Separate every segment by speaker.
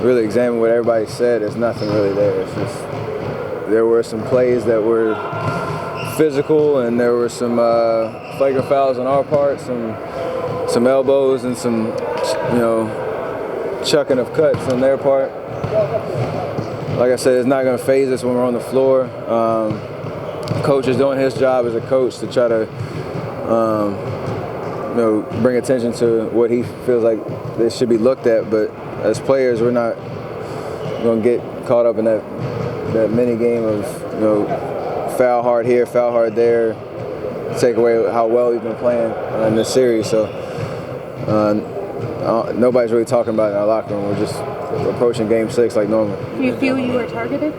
Speaker 1: really examine what everybody said, there's nothing really there. It's just there were some plays that were physical, and there were some flagrant fouls on our part, some elbows, and some chucking of cuts on their part. Like I said, it's not going to faze us when we're on the floor. Coach is doing his job as a coach to try to bring attention to what he feels like they should be looked at. But as players, we're not going to get caught up in that mini game of foul hard here, foul hard there, take away how well we've been playing in this series. So nobody's really talking about it in our locker room. We're just approaching Game 6 like normal.
Speaker 2: Do you feel you were targeted?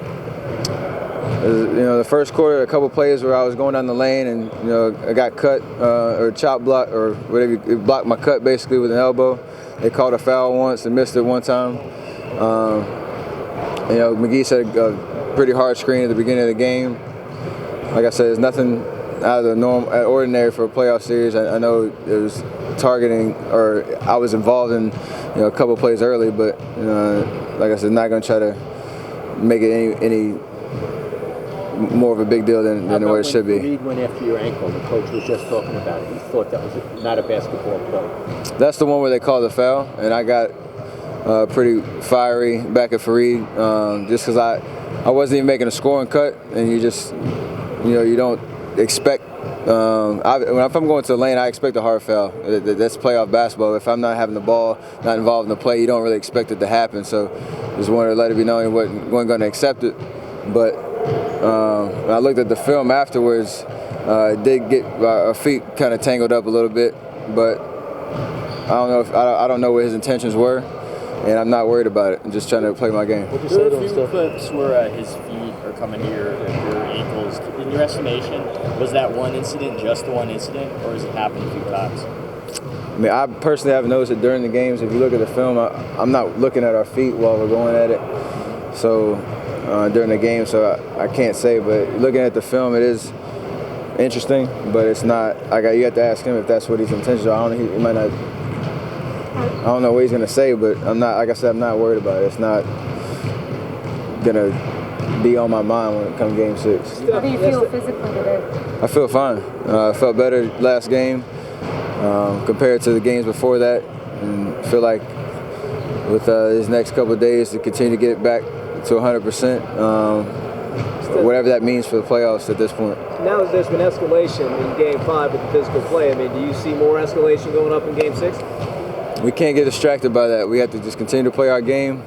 Speaker 1: The first quarter, a couple plays where I was going down the lane and I got cut or chop block or whatever. It blocked my cut basically with an elbow. They called a foul once and missed it one time. McGee set a pretty hard screen at the beginning of the game. Like I said, there's nothing out of the ordinary for a playoff series. I know it was targeting, or I was involved in a couple plays early, but like I said, not going to try to make it any more of a big deal than what it should be.
Speaker 3: Reed went after your ankle. The coach was just talking about it. He thought that was not a basketball play.
Speaker 1: That's the one where they called the foul, and I got pretty fiery back at Fareed just because I wasn't even making a scoring cut, and you just you don't expect. If I'm going to the lane, I expect a hard foul. That's playoff basketball. If I'm not having the ball, not involved in the play, you don't really expect it to happen. So just wanted to let it be known he wasn't going to accept it. But when I looked at the film afterwards, it did get our feet kind of tangled up a little bit. But I don't know what his intentions were, and I'm not worried about it. I'm just trying to play my game.
Speaker 4: There are a few clips where his feet are coming to your ankles. In your estimation, was that one incident just the one incident, or has it happened a few times?
Speaker 1: I mean, I personally haven't noticed it during the games. If you look at the film, I'm not looking at our feet while we're going at it. So during the game, so I can't say. But looking at the film, it is interesting, but it's not. You have to ask him if that's what his intentions are. He might not. I don't know what he's gonna say, but I'm not. Like I said, I'm not worried about it. It's not gonna be on my mind when it comes Game 6.
Speaker 2: How do you feel physically today?
Speaker 1: I feel fine. I felt better last game compared to the games before that, and feel like with these next couple of days to continue to get it back to 100%, whatever that means for the playoffs at this point.
Speaker 5: Now that there's been escalation in Game 5 with the physical play, I mean, do you see more escalation going up in Game 6?
Speaker 1: We can't get distracted by that. We have to just continue to play our game.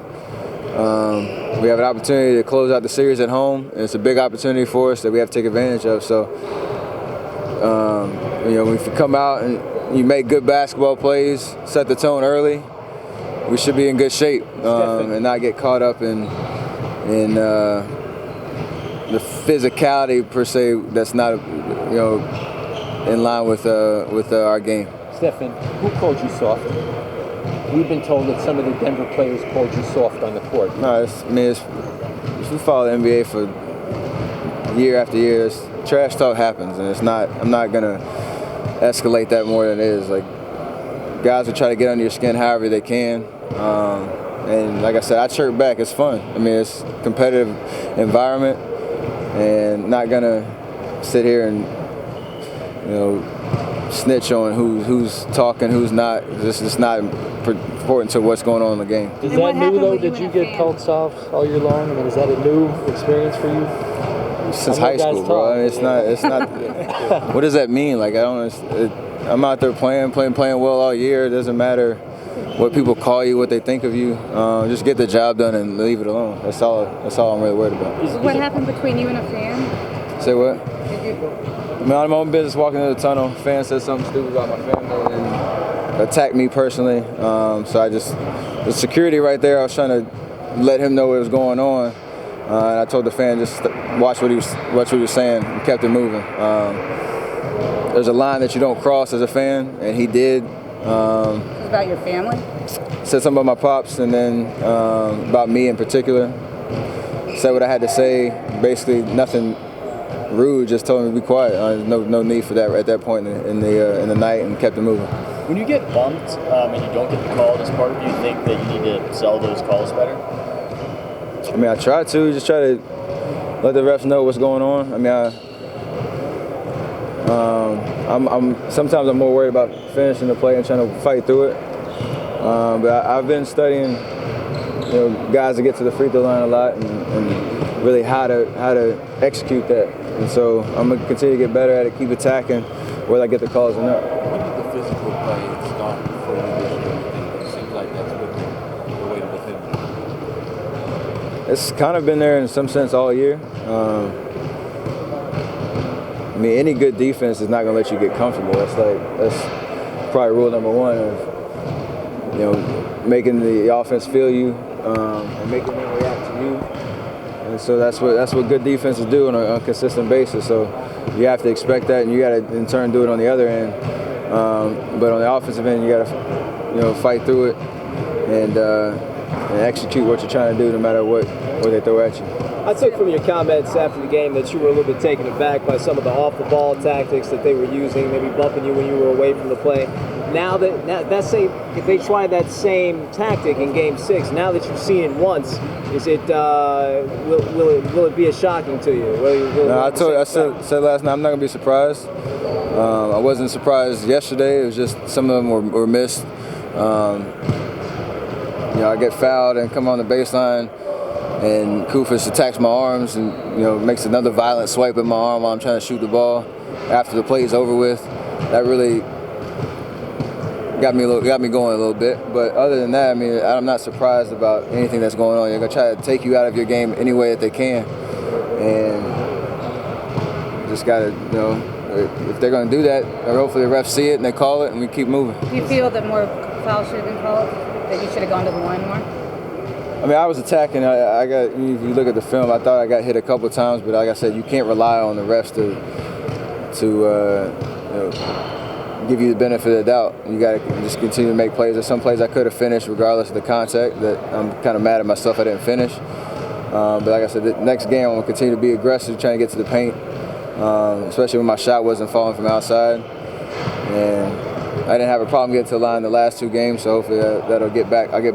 Speaker 1: We have an opportunity to close out the series at home, and it's a big opportunity for us that we have to take advantage of. So, if you come out and you make good basketball plays, set the tone early, we should be in good shape and not get caught up in the physicality per se that's not in line with our game.
Speaker 3: Stephen, who called you soft? We've been told that some of the Denver players called you soft on the court.
Speaker 1: No, we follow the NBA for year after year. Trash talk happens, and I'm not gonna escalate that more than it is. Like, guys will try to get under your skin however they can, and like I said, I chirp back. It's fun. I mean, it's a competitive environment, and not gonna sit here and snitch on who's talking, who's not. This is not important to what's going on in the game.
Speaker 6: Is that new though? Did you get called soft all year long? I mean, is that a new experience for you?
Speaker 1: Since high school, bro. I mean, it's not. What does that mean? Like, I'm out there playing well all year. It doesn't matter what people call you, what they think of you. Just get the job done and leave it alone. That's all I'm really worried about.
Speaker 2: What happened between you and a fan?
Speaker 1: Say what? I'm in my own business, walking into the tunnel. Fan said something stupid about my family and attacked me personally. So the security right there, I was trying to let him know what was going on. And I told the fan just watch what he was saying and kept it moving. There's a line that you don't cross as a fan, and he did.
Speaker 2: About your family?
Speaker 1: Said something about my pops, and then about me in particular. Said what I had to say. Basically, nothing rude. Just told me to be quiet. No need for that at that point in the night, and kept it moving.
Speaker 4: When you get bumped and you don't get the call as part of you think that you need to sell those calls better?
Speaker 1: I mean, I try to just try to let the refs know what's going on. I mean, sometimes I'm more worried about finishing the play and trying to fight through it. But I've been studying, guys that get to the free throw line a lot and really how to execute that. And so I'm gonna continue to get better at it, keep attacking, whether I get the calls or not.
Speaker 7: When did the physical play start for you this year? You think it seems like that's been the way to defend?
Speaker 1: It's kind of been there in some sense all year. I mean, any good defense is not going to let you get comfortable. That's probably rule number one of making the offense feel you and making them react to you. And so that's what good defenses do on a consistent basis. So you have to expect that, and you got to in turn do it on the other end. But on the offensive end, you got to fight through it and execute what you're trying to do, no matter what they throw at you.
Speaker 5: I took from your comments after the game that you were a little bit taken aback by some of the off-the-ball tactics that they were using, maybe bumping you when you were away from the play. If they try that same tactic in Game 6, now that you've seen it once, is it will it be as shocking to you?
Speaker 1: I said last night I'm not gonna be surprised. I wasn't surprised yesterday. It was just some of them were missed. I get fouled and come on the baseline, and Koufos attacks my arms and makes another violent swipe at my arm while I'm trying to shoot the ball after the play's over with. That really got me going a little bit. But other than that, I mean, I'm not surprised about anything that's going on. They're gonna try to take you out of your game any way that they can, and just gotta if they're gonna do that, or hopefully the refs see it and they call it and we keep moving.
Speaker 2: Do you feel that more fouls should have been called? That you should have gone to the line more?
Speaker 1: I mean, I was attacking. If you look at the film, I thought I got hit a couple of times, but like I said, you can't rely on the refs to give you the benefit of the doubt. You got to just continue to make plays. There's some plays I could have finished regardless of the contact that I'm kind of mad at myself I didn't finish. But like I said, the next game I'm going to continue to be aggressive, trying to get to the paint, especially when my shot wasn't falling from outside. And I didn't have a problem getting to the line the last two games, so hopefully I'll get back to that.